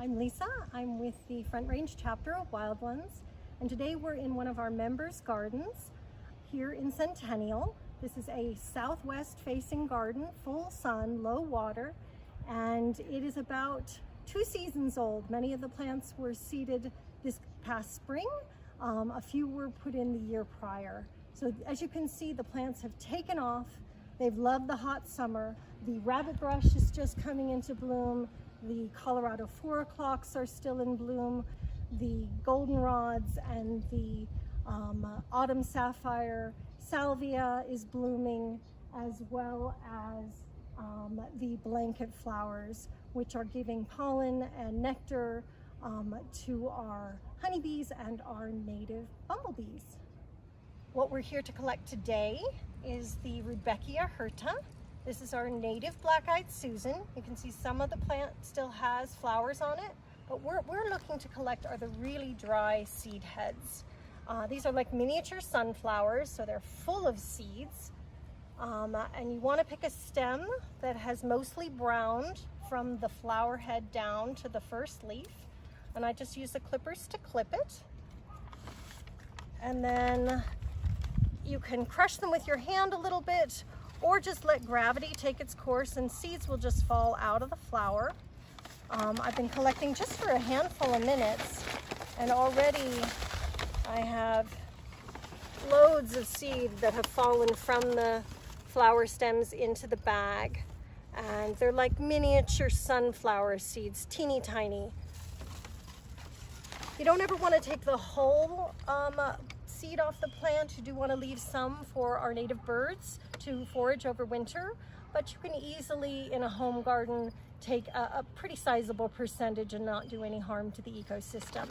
I'm Lisa. I'm with the Front Range chapter of Wild Ones, and today we're in one of our members' gardens here in Centennial. This is a southwest facing garden, full sun, low water, and it is about 2 seasons old. Many of the plants were seeded this past spring. A few were put in the year prior. So as you can see, the plants have taken off. They've loved the hot summer. The rabbit brush is just coming into bloom. The Colorado 4 o'clocks are still in bloom. The goldenrods and the autumn sapphire salvia is blooming, as well as the blanket flowers, which are giving pollen and nectar to our honeybees and our native bumblebees. What we're here to collect today is the Rudbeckia hirta. This is our native black-eyed Susan. You can see some of the plant still has flowers on it, but we're looking to collect are the really dry seed heads. These are like miniature sunflowers, so they're full of seeds. And you want to pick a stem that has mostly browned from the flower head down to the first leaf. And I just use the clippers to clip it. And then you can crush them with your hand a little bit, or just let gravity take its course and seeds will just fall out of the flower. I've been collecting just for a handful of minutes, and already I have loads of seed that have fallen from the flower stems into the bag. And they're like miniature sunflower seeds, teeny tiny. You don't ever want to take the whole seed off the plant. You do want to leave some for our native birds to forage over winter, but you can easily in a home garden take a pretty sizable percentage and not do any harm to the ecosystem.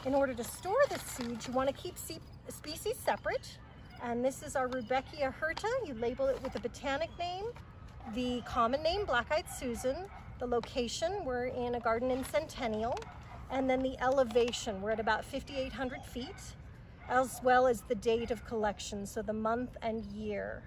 In order to store the seeds, you want to keep species separate, and this is our Rudbeckia hirta. You label it with the botanic name, the common name black-eyed Susan, the location, we're in a garden in Centennial, and then the elevation, we're at about 5,800 feet, as well as the date of collection, so the month and year.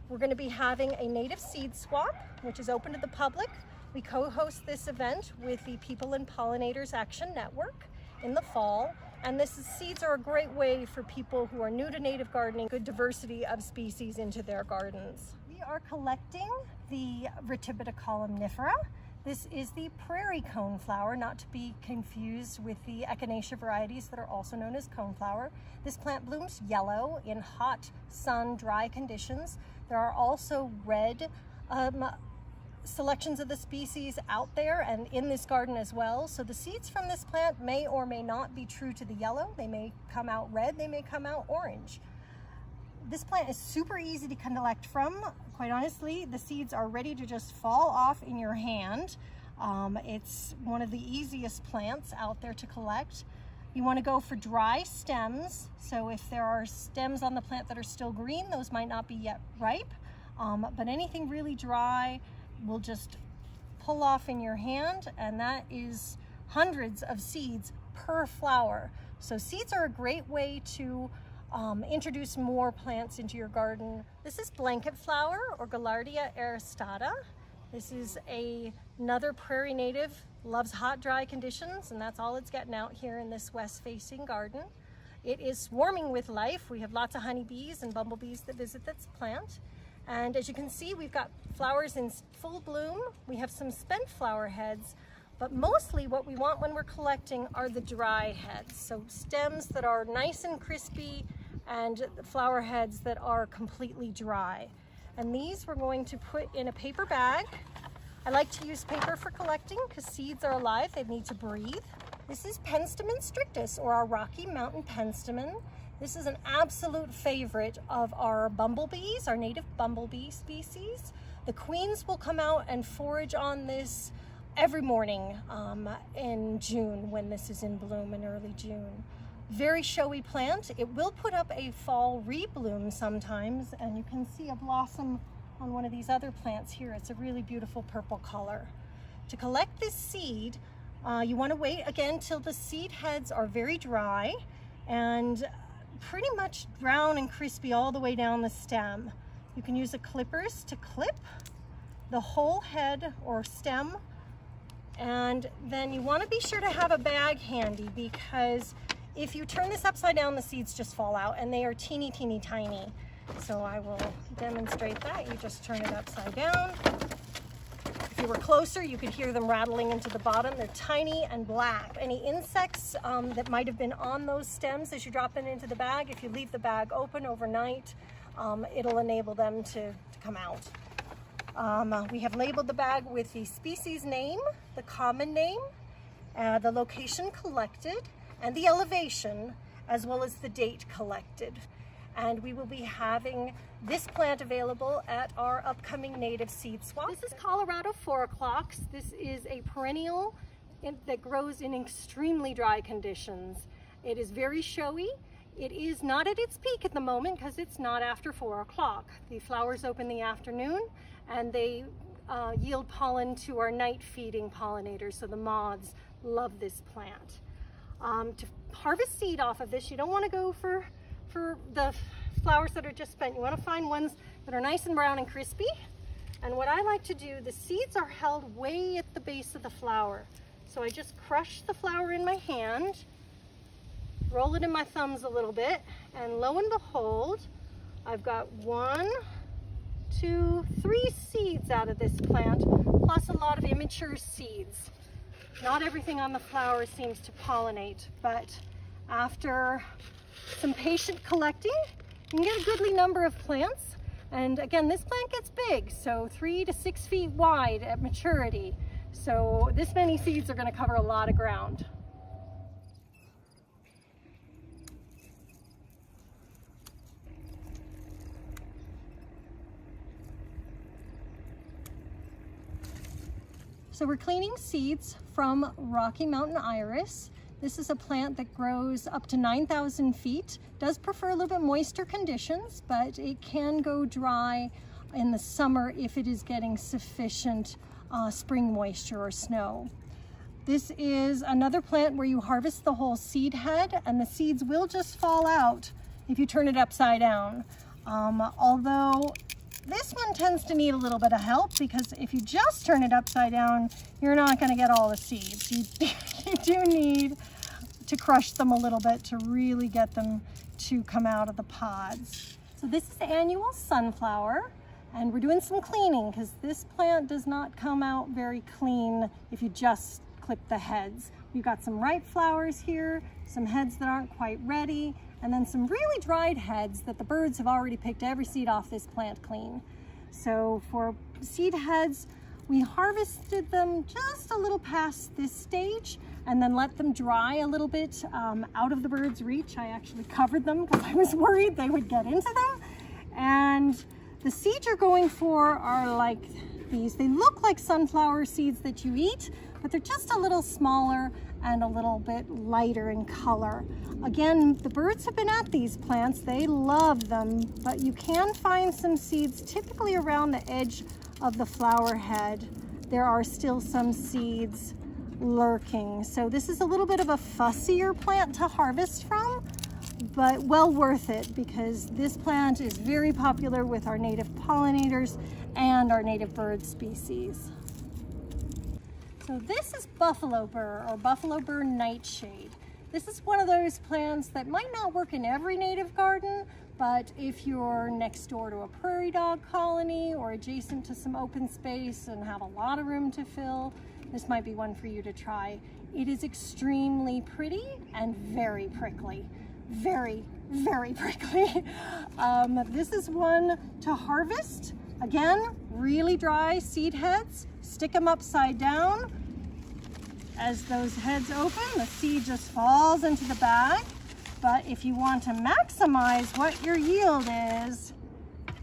We're going to be having a native seed swap, which is open to the public. We co-host this event with the People and Pollinators Action Network in the fall, and seeds are a great way for people who are new to native gardening, good diversity of species into their gardens. We are collecting the Retibita columnifera. This is the prairie coneflower, not to be confused with the echinacea varieties that are also known as coneflower. This plant blooms yellow in hot sun, dry conditions. There are also red selections of the species out there and in this garden as well. So the seeds from this plant may or may not be true to the yellow. They may come out red, they may come out orange. This plant is super easy to collect from. Quite honestly, the seeds are ready to just fall off in your hand. It's one of the easiest plants out there to collect. You want to go for dry stems. So if there are stems on the plant that are still green, those might not be yet ripe. But anything really dry will just pull off in your hand, and that is hundreds of seeds per flower. So seeds are a great way to introduce more plants into your garden. This is blanket flower, or Gaillardia aristata. This is another prairie native, loves hot, dry conditions, and that's all it's getting out here in this west-facing garden. It is swarming with life. We have lots of honeybees and bumblebees that visit this plant. And as you can see, we've got flowers in full bloom. We have some spent flower heads, but mostly what we want when we're collecting are the dry heads. So stems that are nice and crispy, and flower heads that are completely dry. And these we're going to put in a paper bag. I like to use paper for collecting because seeds are alive, they need to breathe. This is Penstemon strictus, or our Rocky Mountain penstemon. This is an absolute favorite of our bumblebees, our native bumblebee species. The queens will come out and forage on this every morning in June, when this is in bloom in early June. Very showy plant. It will put up a fall rebloom sometimes, and you can see a blossom on one of these other plants here. It's a really beautiful purple color. To collect this seed, you want to wait again till the seed heads are very dry and pretty much brown and crispy all the way down the stem. You can use the clippers to clip the whole head or stem And then you want to be sure to have a bag handy, because if you turn this upside down, the seeds just fall out, and they are teeny, teeny, tiny. So I will demonstrate that. You just turn it upside down. If you were closer, you could hear them rattling into the bottom. They're tiny and black. Any insects that might have been on those stems as you drop it into the bag, if you leave the bag open overnight, it'll enable them to come out. We have labeled the bag with the species name, the common name, the location collected, and the elevation, as well as the date collected. And we will be having this plant available at our upcoming native seed swap. This is Colorado 4 o'clocks. This is a perennial that grows in extremely dry conditions. It is very showy. It is not at its peak at the moment because it's not after 4 o'clock. The flowers open in the afternoon, and they yield pollen to our night feeding pollinators, so the moths love this plant. To harvest seed off of this, you don't want to go for the flowers that are just spent. You want to find ones that are nice and brown and crispy. And what I like to do, the seeds are held way at the base of the flower. So I just crush the flower in my hand, roll it in my thumbs a little bit, and lo and behold, I've got 1, 2, 3 seeds out of this plant, plus a lot of immature seeds. Not everything on the flower seems to pollinate, but after some patient collecting, you can get a goodly number of plants. And again, this plant gets big, so 3 to 6 feet wide at maturity. So this many seeds are going to cover a lot of ground. So we're cleaning seeds from Rocky Mountain Iris. This is a plant that grows up to 9,000 feet, does prefer a little bit moister conditions, but it can go dry in the summer if it is getting sufficient spring moisture or snow. This is another plant where you harvest the whole seed head, and the seeds will just fall out if you turn it upside down. Although this one tends to need a little bit of help, because if you just turn it upside down, you're not going to get all the seeds. You do need to crush them a little bit to really get them to come out of the pods. So this is the annual sunflower, and we're doing some cleaning because this plant does not come out very clean if you just clip the heads. We've got some ripe flowers here, some heads that aren't quite ready, and then some really dried heads that the birds have already picked every seed off this plant clean. So for seed heads, we harvested them just a little past this stage and then let them dry a little bit out of the bird's reach. I actually covered them because I was worried they would get into them. And the seeds you're going for are like these. They look like sunflower seeds that you eat, but they're just a little smaller and a little bit lighter in color. Again, the birds have been at these plants. They love them, but you can find some seeds typically around the edge of the flower head. There are still some seeds lurking. So this is a little bit of a fussier plant to harvest from, but well worth it because this plant is very popular with our native pollinators and our native bird species. So this is buffalo burr, or buffalo burr nightshade. This is one of those plants that might not work in every native garden, but if you're next door to a prairie dog colony or adjacent to some open space and have a lot of room to fill, this might be one for you to try. It is extremely pretty and very prickly. Very, very prickly. This is one to harvest. Again, really dry seed heads. Stick them upside down. As those heads open, the seed just falls into the bag. But if you want to maximize what your yield is,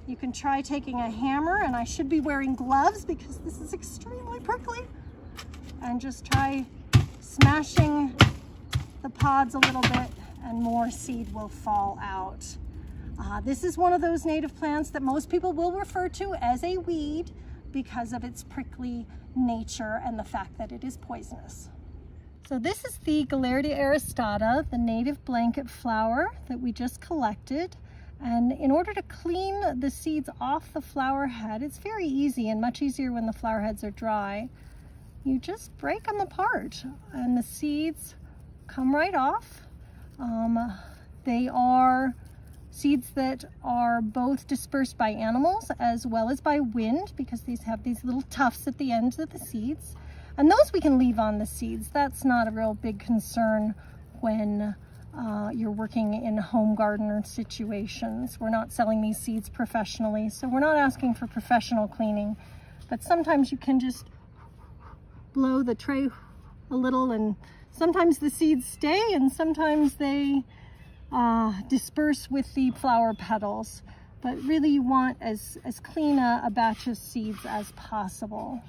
you can try taking a hammer, and I should be wearing gloves because this is extremely prickly, and just try smashing the pods a little bit and more seed will fall out. This is one of those native plants that most people will refer to as a weed because of its prickly nature and the fact that it is poisonous. So this is the Gaillardia aristata, the native blanket flower that we just collected. And in order to clean the seeds off the flower head, it's very easy and much easier when the flower heads are dry. you just break them apart and the seeds come right off. They are seeds that are both dispersed by animals as well as by wind, because these have these little tufts at the ends of the seeds. And those we can leave on the seeds. That's not a real big concern when you're working in home gardener situations. We're not selling these seeds professionally, so we're not asking for professional cleaning. But sometimes you can just blow the tray a little, and sometimes the seeds stay and sometimes they disperse with the flower petals. But really you want as clean a batch of seeds as possible.